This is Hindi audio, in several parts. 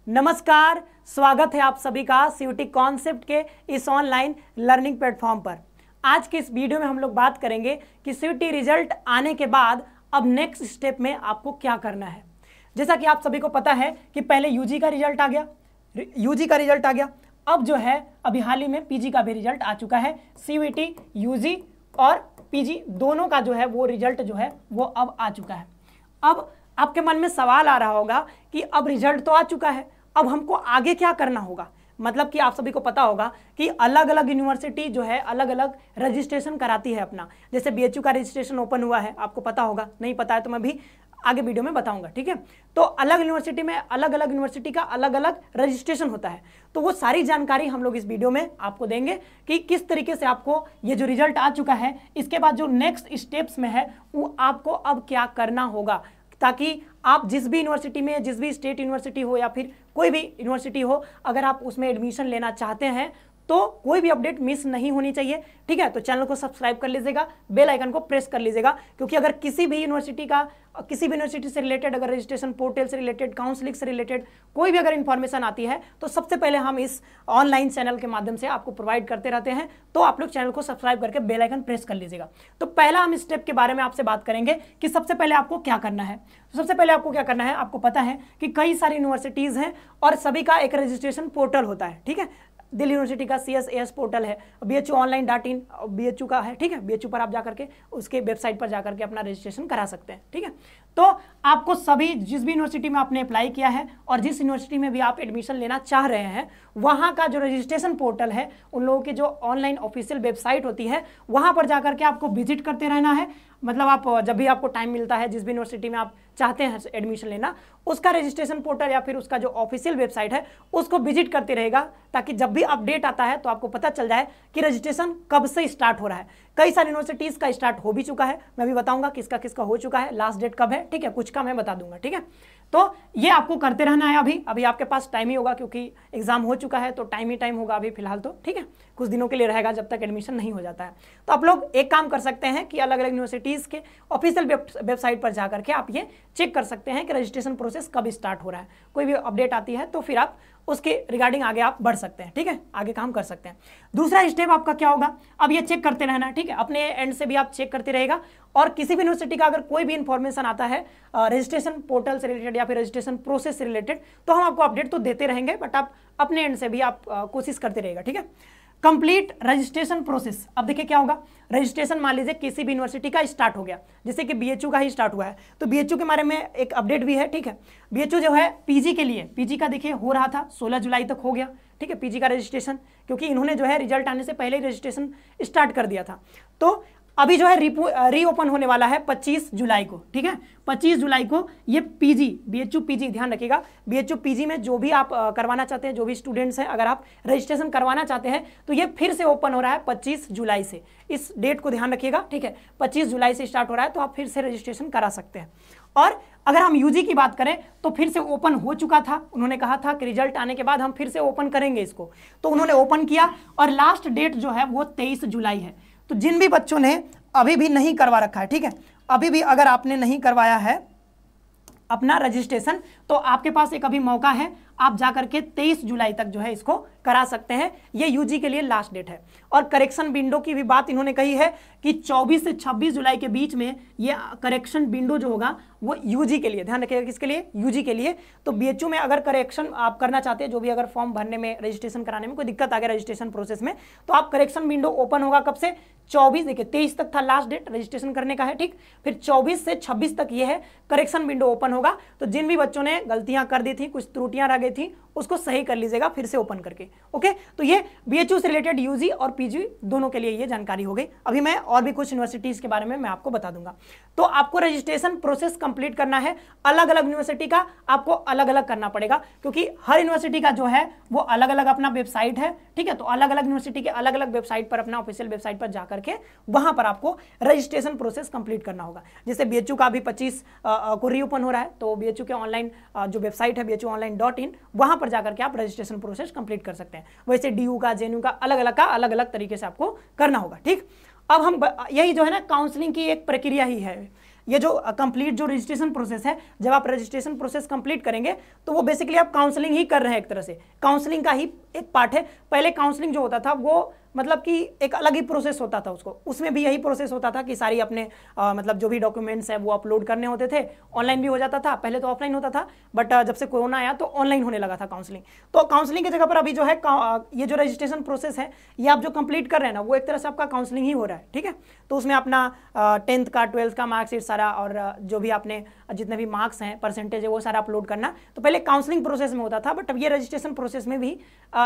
नमस्कार, स्वागत है आप सभी का सीयूटी कॉन्सेप्ट के इस ऑनलाइन लर्निंग प्लेटफॉर्म पर। आज के इस वीडियो में हम लोग बात करेंगे कि सीयूटी रिजल्ट आने के बाद अब नेक्स्ट स्टेप में आपको क्या करना है। जैसा कि आप सभी को पता है कि पहले यूजी का रिजल्ट आ गया, अब जो है अभी हाल ही में पीजी का भी रिजल्ट आ चुका है। सीयूटी यूजी और पीजी दोनों का जो है वो रिजल्ट जो है वो अब आ चुका है। अब आपके मन में सवाल आ रहा होगा कि अब रिजल्ट तो आ चुका है, अब हमको आगे क्या करना होगा। मतलब कि आप सभी को पता होगा कि अलग अलग यूनिवर्सिटी जो है अलग अलग रजिस्ट्रेशन कराती है अपना। जैसे बीएचयू का रजिस्ट्रेशन ओपन हुआ है, आपको पता होगा, नहीं पता है तो मैं भी आगे वीडियो में बताऊंगा, ठीक है। तो अलग यूनिवर्सिटी में अलग अलग यूनिवर्सिटी का अलग अलग रजिस्ट्रेशन होता है, तो वो सारी जानकारी हम लोग इस वीडियो में आपको देंगे कि किस तरीके से आपको ये जो रिजल्ट आ चुका है इसके बाद जो नेक्स्ट स्टेप्स में है वो आपको अब क्या करना होगा, ताकि आप जिस भी यूनिवर्सिटी में, जिस भी स्टेट यूनिवर्सिटी हो या फिर कोई भी यूनिवर्सिटी हो, अगर आप उसमें एडमिशन लेना चाहते हैं तो कोई भी अपडेट मिस नहीं होनी चाहिए, ठीक है। तो चैनल को सब्सक्राइब कर लीजिएगा, बेल आइकन को प्रेस कर लीजिएगा, क्योंकि अगर किसी भी यूनिवर्सिटी से रिलेटेड, अगर रजिस्ट्रेशन पोर्टल से रिलेटेड, काउंसलिंग से रिलेटेड कोई भी अगर इंफॉर्मेशन आती है तो सबसे पहले हम इस ऑनलाइन चैनल के माध्यम से आपको प्रोवाइड करते रहते हैं। तो आप लोग चैनल को सब्सक्राइब करके बेल आइकन प्रेस कर लीजिएगा। तो पहला हम स्टेप के बारे में आपसे बात करेंगे कि सबसे पहले आपको क्या करना है। सबसे पहले आपको क्या करना है, आपको पता है कि कई सारी यूनिवर्सिटीज़ हैं और सभी का एक रजिस्ट्रेशन पोर्टल होता है, ठीक है। दिल्ली यूनिवर्सिटी का CSAS पोर्टल है, BHUonline.in BHU का है, ठीक है। BHU पर आप जाकर के उसके वेबसाइट पर जाकर के अपना रजिस्ट्रेशन करा सकते हैं, ठीक है। तो आपको सभी जिस भी यूनिवर्सिटी में आपने अप्लाई किया है और जिस यूनिवर्सिटी में भी आप एडमिशन लेना चाह रहे हैं, वहाँ का जो रजिस्ट्रेशन पोर्टल है, उन लोगों की जो ऑनलाइन ऑफिशियल वेबसाइट होती है, वहाँ पर जाकर के आपको विजिट करते रहना है। मतलब आप जब भी आपको टाइम मिलता है, जिस भी यूनिवर्सिटी में आप चाहते हैं एडमिशन लेना, उसका रजिस्ट्रेशन पोर्टल या फिर उसका जो ऑफिशियल वेबसाइट है उसको विजिट करते रहेगा, ताकि जब भी अपडेट आता है तो आपको पता चल जाए कि रजिस्ट्रेशन कब से स्टार्ट हो रहा है। कई सारी यूनिवर्सिटीज़ का स्टार्ट हो भी चुका है, मैं भी बताऊंगा किसका किसका हो चुका है, लास्ट डेट कब है, ठीक है, कुछ का मैं बता दूंगा, ठीक है। तो ये आपको करते रहना है। अभी आपके पास टाइम ही होगा, क्योंकि एग्जाम हो चुका है तो टाइम ही टाइम होगा अभी फिलहाल तो, ठीक है। कुछ दिनों के लिए रहेगा जब तक एडमिशन नहीं हो जाता है। तो आप लोग एक काम कर सकते हैं कि अलग अलग यूनिवर्सिटीज़ के ऑफिशियल वेबसाइट पर जाकर के आप ये चेक कर सकते हैं कि रजिस्ट्रेशन प्रोसेस कब स्टार्ट हो रहा है। कोई भी अपडेट आती है तो फिर आप उसके रिगार्डिंग आगे आप बढ़ सकते हैं, ठीक है, आगे काम कर सकते हैं। दूसरा स्टेप आपका क्या होगा, अब ये चेक करते रहना, ठीक है, अपने एंड से भी आप चेक करते रहेगा। और किसी भी यूनिवर्सिटी का अगर कोई भी इंफॉर्मेशन आता है रजिस्ट्रेशन पोर्टल से रिलेटेड या फिर रजिस्ट्रेशन प्रोसेस से रिलेटेड, तो हम आपको अपडेट तो देते रहेंगे, बट आप अपने एंड से भी आप कोशिश करते रहेगा, ठीक है। Complete registration process. अब देखिए क्या होगा, रजिस्ट्रेशन मान लीजिए किसी भी यूनिवर्सिटी का स्टार्ट हो गया, जैसे कि BHU का ही स्टार्ट हुआ है, तो BHU के बारे में एक अपडेट भी है, ठीक है। BHU जो है पीजी के लिए, पीजी का देखिए हो रहा था 16 जुलाई तक हो गया, ठीक है, पीजी का रजिस्ट्रेशन, क्योंकि इन्होंने जो है रिजल्ट आने से पहले ही रजिस्ट्रेशन स्टार्ट कर दिया था। तो अभी जो है रीओपन होने वाला है 25 जुलाई को, ठीक है। 25 जुलाई को ये पीजी, BHU पीजी, ध्यान रखिएगा, BHU पीजी में जो भी आप करवाना चाहते हैं, जो भी स्टूडेंट्स हैं, अगर आप रजिस्ट्रेशन करवाना चाहते हैं तो ये फिर से ओपन हो रहा है 25 जुलाई से। इस डेट को ध्यान रखिएगा, ठीक है, 25 जुलाई से स्टार्ट हो रहा है, तो आप फिर से रजिस्ट्रेशन करा सकते हैं। और अगर हम यूजी की बात करें तो फिर से ओपन हो चुका था, उन्होंने कहा था कि रिजल्ट आने के बाद हम फिर से ओपन करेंगे इसको, तो उन्होंने ओपन किया और लास्ट डेट जो है वो 23 जुलाई है। तो जिन भी बच्चों ने अभी भी नहीं करवा रखा है, ठीक है, अभी भी अगर आपने नहीं करवाया है अपना रजिस्ट्रेशन, तो आपके पास एक अभी मौका है, आप जाकर के 23 जुलाई तक जो है इसको करा सकते हैं। ये यूजी के लिए लास्ट डेट है। और करेक्शन विंडो की भी बात इन्होंने कही है कि 24 से 26 जुलाई के बीच में ये करेक्शन विंडो जो होगा वो यूजी के लिए, ध्यान रखिएगा, किसके लिए, यूजी के लिए। तो BHU में अगर करेक्शन आप करना चाहते हैं, जो भी अगर फॉर्म भरने में, रजिस्ट्रेशन कराने में कोई दिक्कत आ गया रजिस्ट्रेशन प्रोसेस में, तो आप करेक्शन विंडो ओपन होगा कब से, 24, देखिए 23 तक था लास्ट डेट रजिस्ट्रेशन करने का है, ठीक, फिर 24 से 26 तक ये है करेक्शन विंडो ओपन होगा। तो जिन भी बच्चों ने गलतियां कर दी थी, कुछ त्रुटियां रह गई थी, उसको सही कर लीजिएगा फिर से ओपन करके, ओके। तो ये BHU से रिलेटेड यूजी और पीजी दोनों के लिए ये जानकारी हो गई। अभी मैं और भी कुछ यूनिवर्सिटीज के बारे में मैं आपको बता दूंगा। तो आपको रजिस्ट्रेशन प्रोसेस कंप्लीट करना है, अलग अलग यूनिवर्सिटी का आपको अलग अलग करना पड़ेगा, क्योंकि हर यूनिवर्सिटी का जो है वो अलग अलग अपना वेबसाइट है, ठीक है। तो अलग अलग यूनिवर्सिटी के अलग अलग वेबसाइट पर, अपना ऑफिशियल वेबसाइट पर जाकर के वहां पर आपको रजिस्ट्रेशन प्रोसेस कंप्लीट करना होगा। जैसे BHU का अभी 25 को रीओपन हो रहा है, तो BHU के ऑनलाइन जो वेबसाइट है BHUonline.in, वहां पर जाकर के आप रजिस्ट्रेशन प्रोसेस कंप्लीट कर सकते हैं। वैसे DU का, JNU का अलग अलग तरीके से आपको करना होगा, ठीक। अब हम यही जो है ना काउंसलिंग की एक प्रक्रिया ही है, ये जो कंप्लीट जो रजिस्ट्रेशन प्रोसेस है, जब आप रजिस्ट्रेशन प्रोसेस कंप्लीट करेंगे तो वो बेसिकली आप काउंसलिंग ही कर रहे हैं, एक तरह से काउंसलिंग का ही एक पार्ट है। पहले काउंसलिंग जो होता था वो मतलब कि एक अलग ही प्रोसेस होता था, उसको उसमें भी यही प्रोसेस होता था कि सारी अपने मतलब जो भी डॉक्यूमेंट्स हैं वो अपलोड करने होते थे। ऑनलाइन भी हो जाता था, पहले तो ऑफलाइन होता था, बट जब से कोरोना आया तो ऑनलाइन होने लगा था काउंसलिंग। तो काउंसलिंग की जगह पर अभी जो है ये जो रजिस्ट्रेशन प्रोसेस है ये आप जो कंप्लीट कर रहे हैं ना, वो एक तरह से आपका काउंसलिंग ही हो रहा है, ठीक है। तो उसमें अपना 10th का 12th का मार्कशीट सारा और जो भी आपने जितने भी मार्क्स हैं, परसेंटेज है, वो सारा अपलोड करना। तो पहले काउंसलिंग प्रोसेस में होता था, बट अब ये रजिस्ट्रेशन प्रोसेस में भी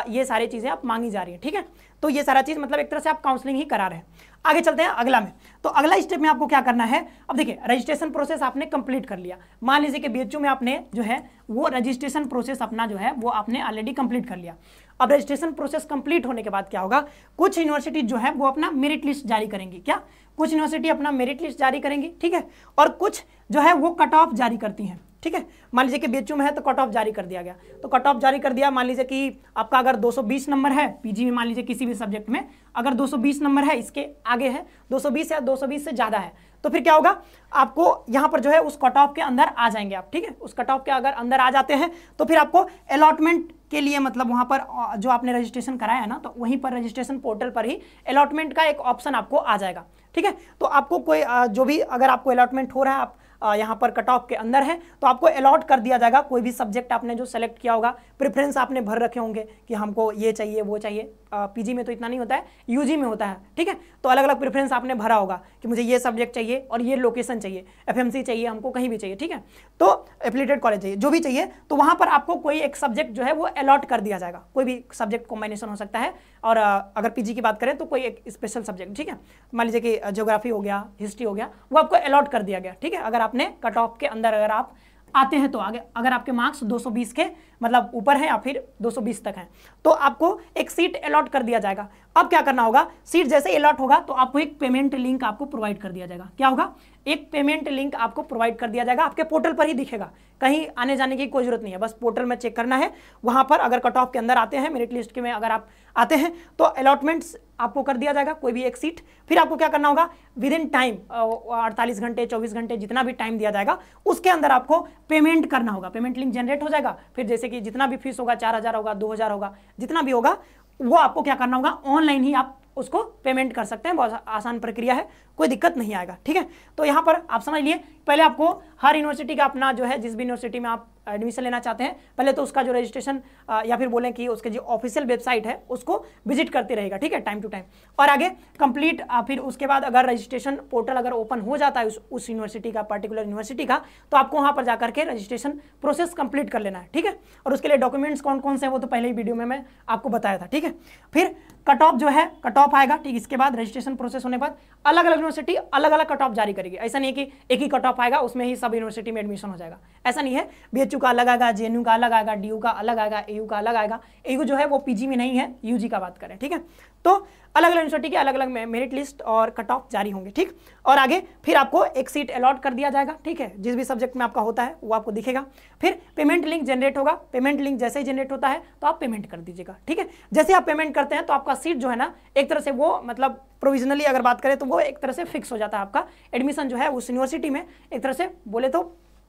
ये सारी चीज़ें आप मांगी जा रही है, ठीक है। तो ये सारा चीज़ मतलब एक तरह से आप काउंसलिंग ही करा रहे हैं। आगे चलते हैं अगला में। तो अगला स्टेप में आपको क्या करना है, अब देखिए रजिस्ट्रेशन प्रोसेस आपने कंप्लीट कर लिया। मान लीजिए कि बीएचयू में आपने जो है वो रजिस्ट्रेशन प्रोसेस अपना जो है वो आपने ऑलरेडी कंप्लीट कर लिया। अब रजिस्ट्रेशन प्रोसेस कंप्लीट होने के बाद क्या होगा, कुछ यूनिवर्सिटी जो है वो अपना मेरिट लिस्ट जारी करेंगी। क्या, कुछ यूनिवर्सिटी अपना मेरिट लिस्ट जारी करेंगी, ठीक है। और कुछ जो है वो कट ऑफ जारी करती हैं, ठीक है। मान लीजिए कि बीएचयू में है तो कट ऑफ जारी कर दिया गया, तो कट ऑफ जारी कर दिया। मान लीजिए कि आपका अगर 220 नंबर है पीजी में, मान लीजिए किसी भी सब्जेक्ट में अगर 220 नंबर है, इसके आगे है 220 या 220 से ज़्यादा है, तो फिर क्या होगा, आपको यहाँ पर जो है उस कट ऑफ के अंदर आ जाएंगे आप, ठीक है। उस कट ऑफ के अगर अंदर आ जाते हैं तो फिर आपको अलॉटमेंट के लिए मतलब वहाँ पर जो आपने रजिस्ट्रेशन कराया है ना, तो वहीं पर रजिस्ट्रेशन पोर्टल पर ही अलॉटमेंट का एक ऑप्शन आपको आ जाएगा, ठीक है। तो आपको कोई जो भी अगर आपको अलॉटमेंट हो रहा है, आप यहाँ पर कट ऑफ के अंदर है, तो आपको अलॉट कर दिया जाएगा। कोई भी सब्जेक्ट आपने जो सेलेक्ट किया होगा, प्रेफरेंस आपने भर रखे होंगे कि हमको ये चाहिए वो चाहिए। पीजी में तो इतना नहीं होता है, यूजी में होता है, ठीक है। तो अलग अलग प्रेफरेंस आपने भरा होगा कि मुझे ये सब्जेक्ट चाहिए और ये लोकेशन चाहिए, एफएमसी चाहिए, हमको कहीं भी चाहिए, ठीक है। तो एफिलिएटेड कॉलेज चाहिए, जो भी चाहिए, तो वहाँ पर आपको कोई एक सब्जेक्ट जो है वो अलॉट कर दिया जाएगा। कोई भी सब्जेक्ट कॉम्बिनेशन हो सकता है, और अगर पीजी की बात करें तो कोई एक स्पेशल सब्जेक्ट, ठीक है। मान लीजिए कि ज्योग्राफी हो गया, हिस्ट्री हो गया, वो आपको अलॉट कर दिया गया, ठीक है। अगर आपने कट ऑफ के अंदर अगर आप आते हैं तो आगे, अगर आपके मार्क्स 220 के मतलब ऊपर है या फिर 220 तक हैं, तो आपको एक सीट अलॉट कर दिया जाएगा। अब क्या करना होगा, सीट जैसे अलॉट होगा तो आपको एक पेमेंट लिंक आपको प्रोवाइड कर दिया जाएगा। क्या होगा, एक पेमेंट लिंक आपको प्रोवाइड कर दिया जाएगा, आपके पोर्टल पर ही दिखेगा, कहीं आने जाने की कोई जरूरत नहीं है, बस पोर्टल में चेक करना है। वहां पर अगर कट ऑफ के अंदर आते हैं, मेरिट लिस्ट के में अगर आप आते हैं तो अलॉटमेंट्स आपको कर दिया जाएगा, कोई भी एक सीट। फिर आपको क्या करना होगा, विद इन टाइम 48 घंटे 24 घंटे जितना भी टाइम दिया जाएगा उसके अंदर आपको पेमेंट करना होगा। पेमेंट लिंक जनरेट हो जाएगा, फिर जैसे कि जितना भी फीस होगा, 4000 होगा, 2000 होगा, जितना भी होगा, वो आपको क्या करना होगा, ऑनलाइन ही आप उसको पेमेंट कर सकते हैं। बहुत आसान प्रक्रिया है, कोई दिक्कत नहीं आएगा, ठीक है। तो यहाँ पर आप समझ लिए, पहले आपको हर यूनिवर्सिटी का अपना जो है, जिस भी यूनिवर्सिटी में आप एडमिशन लेना चाहते हैं, पहले तो उसका जो रजिस्ट्रेशन या फिर बोलें कि उसके जो ऑफिशियल वेबसाइट है उसको विजिट करते रहेगा, ठीक है, टाइम टू टाइम। और आगे कंप्लीट फिर उसके बाद अगर रजिस्ट्रेशन पोर्टल अगर ओपन हो जाता है उस यूनिवर्सिटी का, पर्टिकुलर यूनिवर्सिटी का, तो आपको वहाँ पर जाकर के रजिस्ट्रेशन प्रोसेस कंप्लीट कर लेना है, ठीक है। और उसके लिए डॉक्यूमेंट्स कौन कौन से हैं वो तो पहले ही वीडियो में मैं आपको बताया था, ठीक है। फिर कट ऑफ जो है, कट ऑफ आएगा, ठीक। इसके बाद रजिस्ट्रेशन प्रोसेस होने के बाद अलग अलग यूनिवर्सिटी अलग अलग कट ऑफ जारी करेगी। ऐसा नहीं है कि एक ही कट ऑफ आएगा उसमें ही सब यूनिवर्सिटी में एडमिशन हो जाएगा, ऐसा नहीं है। बीएचयू का अलग आएगा, जेएनयू का अलग आएगा, डीयू का अलग आएगा, एयू का अलग आएगा। एयू जो है वो पीजी में नहीं है, यूजी का बात करें, ठीक है। तो अलग अलग यूनिवर्सिटी के अलग अलग मेरिट लिस्ट और कट ऑफ जारी होंगे, ठीक। और आगे फिर आपको एक सीट अलॉट कर दिया जाएगा, ठीक है, जिस भी सब्जेक्ट में आपका होता है वो आपको दिखेगा। फिर पेमेंट लिंक जनरेट होगा, पेमेंट लिंक जैसे ही जनरेट होता है तो आप पेमेंट कर दीजिएगा, ठीक है। जैसे आप पेमेंट करते हैं तो आपका सीट जो है ना, एक तरह से वो मतलब प्रोविजनली अगर बात करें तो वो एक तरह से फिक्स हो जाता है। आपका एडमिशन जो है उस यूनिवर्सिटी में एक तरह से बोले तो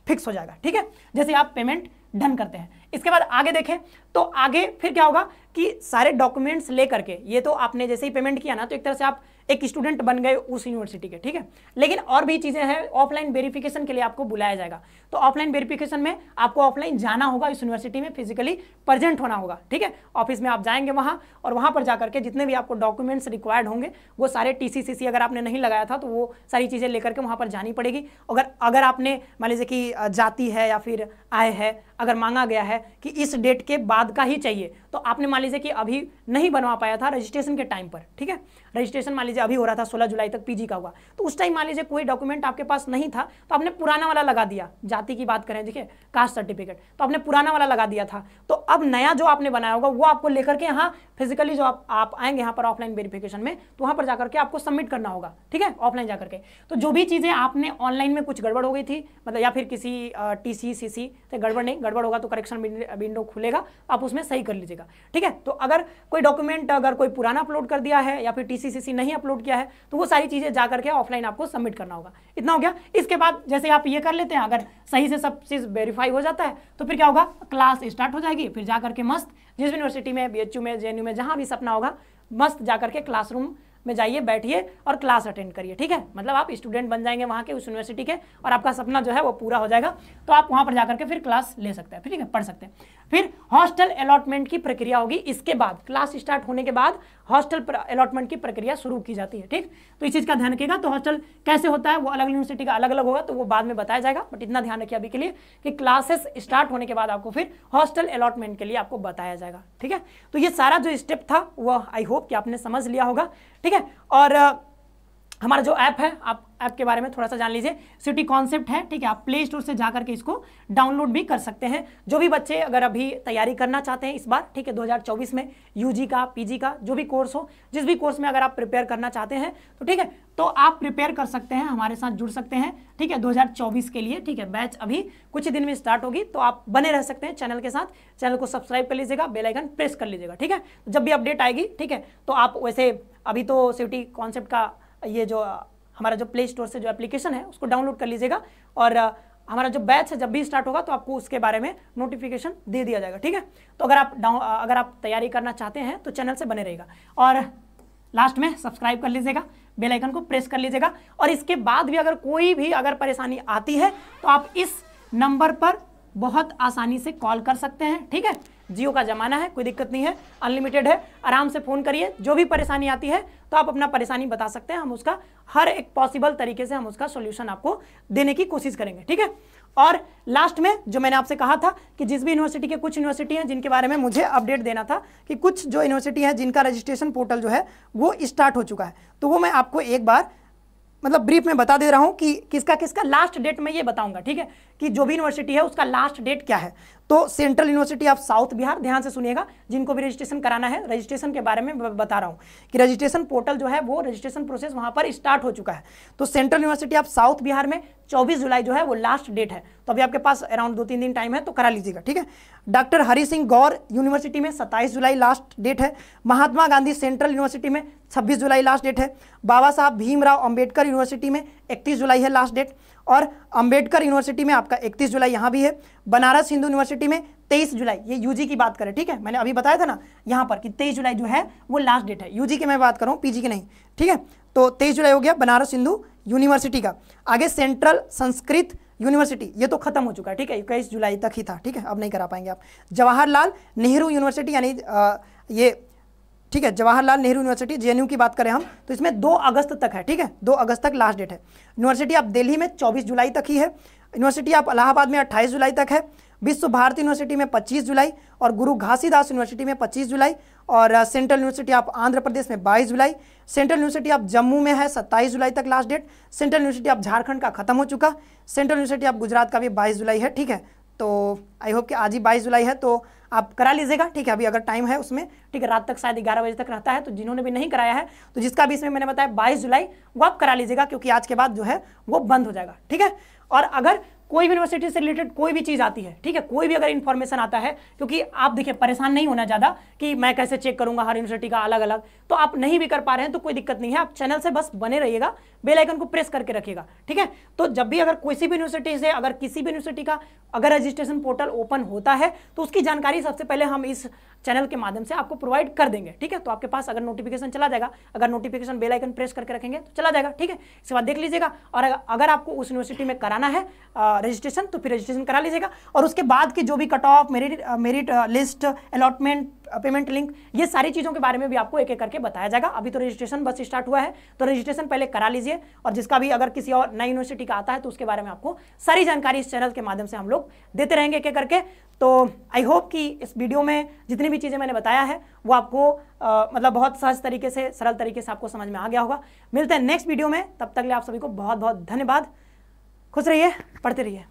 फिक्स हो जाएगा, ठीक है, जैसे आप पेमेंट डन करते हैं। इसके बाद आगे देखें तो आगे फिर क्या होगा कि सारे डॉक्यूमेंट्स लेकर के, ये तो आपने जैसे ही पेमेंट किया ना तो एक तरह से आप एक स्टूडेंट बन गए उस यूनिवर्सिटी के, ठीक है। लेकिन और भी चीजें हैं, ऑफलाइन वेरिफिकेशन के लिए आपको बुलाया जाएगा। तो ऑफलाइन वेरिफिकेशन में आपको ऑफलाइन जाना होगा, इस यूनिवर्सिटी में फिजिकली प्रेजेंट होना होगा, ठीक है। ऑफिस में आप जाएंगे वहां, और वहां पर जाकर के जितने भी आपको डॉक्यूमेंट्स रिक्वायर्ड होंगे वो सारे TCCC अगर आपने नहीं लगाया था तो वो सारी चीजें लेकर के वहां पर जानी पड़ेगी। अगर आपने मान लीजिए कि जाति है या फिर आय है, अगर मांगा गया है कि इस डेट के बाद का ही चाहिए, तो आपने मान लीजिए कि अभी नहीं बनवा पाया था रजिस्ट्रेशन के टाइम पर, ठीक है। रजिस्ट्रेशन मान लीजिए अभी हो रहा था, 16 जुलाई तक पीजी का हुआ, तो उस टाइम मान लीजिए कोई डॉक्यूमेंट आपके पास नहीं था तो आपने पुराना वाला लगा दिया। जाति की बात करें, देखिए कास्ट सर्टिफिकेट, तो आपने पुराना वाला लगा दिया था। तो अब नया जो आपने बनाया होगा वो आपको लेकर के यहाँ फिजिकली जो आप आएंगे यहाँ पर ऑफलाइन वेरिफिकेशन में, तो वहाँ पर जाकर के आपको सबमिट करना होगा, ठीक है, ऑफलाइन जाकर के। तो जो भी चीज़ें आपने ऑनलाइन में कुछ गड़बड़ हो गई थी, मतलब या फिर किसी TCCC से गड़बड़ नहीं, गड़बड़ होगा तो करेक्शन विंडो खुलेगा, आप उसमें सही कर लीजिएगा, ठीक है। तो अगर कोई डॉक्यूमेंट अगर कोई पुराना अपलोड कर दिया है या फिर TCCC नहीं अपलोड किया है तो वो सारी चीज़ें जा करके ऑफलाइन आपको सबमिट करना होगा। इतना हो गया। इसके बाद जैसे आप ये कर लेते हैं, अगर सही से सब चीज़ वेरीफाई हो जाता है तो फिर क्या होगा, क्लास स्टार्ट हो जाएगी। फिर जा करके मस्त जिस यूनिवर्सिटी में, BHU में, JNU में, जहाँ भी सपना होगा, मस्त जा करके क्लासरूम में जाइए, बैठिए और क्लास अटेंड करिए, ठीक है। मतलब आप स्टूडेंट बन जाएंगे वहाँ के उस यूनिवर्सिटी के और आपका सपना जो है वो पूरा हो जाएगा। तो आप वहाँ पर जाकर के फिर क्लास ले सकते हैं, ठीक है, पढ़ सकते हैं। फिर हॉस्टल अलॉटमेंट की प्रक्रिया होगी। इसके बाद क्लास स्टार्ट होने के बाद हॉस्टल अलॉटमेंट की प्रक्रिया शुरू की जाती है, ठीक। तो इस चीज़ का ध्यान रखिएगा। तो हॉस्टल कैसे होता है वो अलग यूनिवर्सिटी का अलग अलग होगा, तो वो बाद में बताया जाएगा। बट इतना ध्यान रखिए अभी के लिए कि क्लासेस स्टार्ट होने के बाद आपको फिर हॉस्टल अलॉटमेंट के लिए आपको बताया जाएगा, ठीक है। तो ये सारा जो स्टेप था वो आई होप कि आपने समझ लिया होगा, ठीक है। और हमारा जो ऐप है, आप ऐप के बारे में थोड़ा सा जान लीजिए। CUET कॉन्सेप्ट है, ठीक है। आप प्ले स्टोर से जाकर के इसको डाउनलोड भी कर सकते हैं। जो भी बच्चे अगर अभी तैयारी करना चाहते हैं इस बार, ठीक है, 2024 में UG का, PG का जो भी कोर्स हो, जिस भी कोर्स में अगर आप प्रिपेयर करना चाहते हैं तो ठीक है, तो आप प्रिपेयर कर सकते हैं, हमारे साथ जुड़ सकते हैं, ठीक है, 2024 के लिए, ठीक है। बैच अभी कुछ ही दिन में स्टार्ट होगी, तो आप बने रह सकते हैं चैनल के साथ। चैनल को सब्सक्राइब कर लीजिएगा, बेल आइकन प्रेस कर लीजिएगा, ठीक है। जब भी अपडेट आएगी, ठीक है, तो आप वैसे अभी तो CUET कॉन्सेप्ट का ये जो हमारा जो प्ले स्टोर से जो एप्लीकेशन है उसको डाउनलोड कर लीजिएगा। और हमारा जो बैच है जब भी स्टार्ट होगा तो आपको उसके बारे में नोटिफिकेशन दे दिया जाएगा, ठीक है। तो अगर आप तैयारी करना चाहते हैं तो चैनल से बने रहेगा। और लास्ट में सब्सक्राइब कर लीजिएगा, बेल आइकन को प्रेस कर लीजिएगा। और इसके बाद भी अगर कोई भी अगर परेशानी आती है तो आप इस नंबर पर बहुत आसानी से कॉल कर सकते हैं, ठीक है। जियो का ज़माना है, कोई दिक्कत नहीं है, अनलिमिटेड है, आराम से फ़ोन करिए। जो भी परेशानी आती है तो आप अपना परेशानी बता सकते हैं, हम उसका हर एक पॉसिबल तरीके से हम उसका सॉल्यूशन आपको देने की कोशिश करेंगे, ठीक है। और लास्ट में जो मैंने आपसे कहा था कि जिस भी यूनिवर्सिटी के, कुछ यूनिवर्सिटी हैं जिनके बारे में मुझे अपडेट देना था कि कुछ जो यूनिवर्सिटी है जिनका रजिस्ट्रेशन पोर्टल जो है वो स्टार्ट हो चुका है, तो वो मैं आपको एक बार मतलब ब्रीफ में बता दे रहा हूँ कि किसका किसका लास्ट डेट मैं ये बताऊंगा, ठीक है, कि जो भी यूनिवर्सिटी है उसका लास्ट डेट क्या है। तो central university of south Bihar, ध्यान से सुनिएगा, जिनको भी रजिस्ट्रेशन कराना है, रजिस्ट्रेशन के बारे में बता रहा हूँ कि रजिस्ट्रेशन पोर्टल जो है वो रजिस्ट्रेशन प्रोसेस वहाँ पर स्टार्ट हो चुका है। तो central university of south Bihar में 24 जुलाई जो है वो लास्ट डेट है, तो अभी आपके पास अराउंड 2-3 दिन टाइम है, तो करा लीजिएगा, ठीक है। डॉक्टर हरि सिंह गौर यूनिवर्सिटी में 27 जुलाई लास्ट डेट है। महात्मा गांधी सेंट्रल यूनिवर्सिटी में 26 जुलाई लास्ट डेट है। बाबा साहब भीमराव अंबेडकर यूनिवर्सिटी में 31 जुलाई है लास्ट डेट। और अंबेडकर यूनिवर्सिटी में आपका 31 जुलाई यहाँ भी है। बनारस हिंदू यूनिवर्सिटी में 23 जुलाई, ये UG की बात करें, ठीक है, मैंने अभी बताया था ना यहाँ पर कि 23 जुलाई जो है वो लास्ट डेट है। UG की मैं बात कर रहा हूँ, PG की नहीं, ठीक है। तो 23 जुलाई हो गया बनारस हिंदू यूनिवर्सिटी का। आगे सेंट्रल संस्कृत यूनिवर्सिटी, ये तो खत्म हो चुका है, ठीक है, 21 जुलाई तक ही था, ठीक है, अब नहीं करा पाएंगे आप। जवाहरलाल नेहरू यूनिवर्सिटी यानी ये, ठीक है, जवाहरलाल नेहरू यूनिवर्सिटी JNU की बात करें हम तो इसमें 2 अगस्त तक है, ठीक है, 2 अगस्त तक लास्ट डेट है। यूनिवर्सिटी ऑफ दिल्ली में 24 जुलाई तक ही है। यूनिवर्सिटी ऑफ इलाहाबाद में 28 जुलाई तक है। विश्व भारती यूनिवर्सिटी में 25 जुलाई और गुरु घासीदास यूनिवर्सिटी में 25 जुलाई और central university of Andhra Pradesh में 22 जुलाई। सेंट्रल यूनिवर्सिटी ऑफ जम्मू में है 27 जुलाई तक last date. Central university of Jharkhand का खत्म हो चुका। सेंट्रल यूनिवर्सिटी ऑफ गुजरात का भी 22 जुलाई है, ठीक है। तो आई होप कि आज ही 22 जुलाई है, तो आप करा लीजिएगा, ठीक है, अभी अगर टाइम है उसमें, ठीक है, रात तक शायद 11 बजे तक रहता है, तो जिन्होंने भी नहीं कराया है तो जिसका भी इसमें मैंने बताया 22 जुलाई वो आप करा लीजिएगा, क्योंकि आज के बाद जो है वो बंद हो जाएगा, ठीक है। और अगर कोई भी यूनिवर्सिटी से रिलेटेड कोई भी चीज़ आती है, ठीक है, कोई भी अगर इन्फॉर्मेशन आता है, क्योंकि आप देखिए परेशान नहीं होना ज़्यादा कि मैं कैसे चेक करूंगा हर यूनिवर्सिटी का अलग अलग, तो आप नहीं भी कर पा रहे हैं तो कोई दिक्कत नहीं है, आप चैनल से बस बने रहिएगा, बेल आइकन को प्रेस करके रखिएगा, ठीक है। तो जब भी अगर किसी भी यूनिवर्सिटी से, अगर किसी भी यूनिवर्सिटी का अगर रजिस्ट्रेशन पोर्टल ओपन होता है तो उसकी जानकारी सबसे पहले हम इस चैनल के माध्यम से आपको प्रोवाइड कर देंगे, ठीक है। तो आपके पास अगर नोटिफिकेशन चला जाएगा, अगर नोटिफिकेशन बेल आइकन प्रेस करके रखेंगे तो चला जाएगा, ठीक है। इसके बाद देख लीजिएगा। और अगर आपको उस यूनिवर्सिटी में कराना है रजिस्ट्रेशन तो फिर रजिस्ट्रेशन करा लीजिएगा। और उसके बाद की जो भी cut off, merit list, allotment, payment link, ये सारी चीज़ों के बारे में भी आपको एक एक करके बताया जाएगा। अभी तो रजिस्ट्रेशन बस स्टार्ट हुआ है, तो रजिस्ट्रेशन पहले करा लीजिए। और जिसका भी अगर किसी और नई यूनिवर्सिटी का आता है तो उसके बारे में आपको सारी जानकारी इस चैनल के माध्यम से हम लोग देते रहेंगे एक एक करके। तो आई होप कि इस वीडियो में जितनी भी चीज़ें मैंने बताया है वो आपको मतलब बहुत सहज तरीके से, सरल तरीके से आपको समझ में आ गया होगा। मिलते हैं नेक्स्ट वीडियो में, तब तक के लिए आप सभी को बहुत बहुत धन्यवाद। खुश रहिए, पढ़ते रहिए।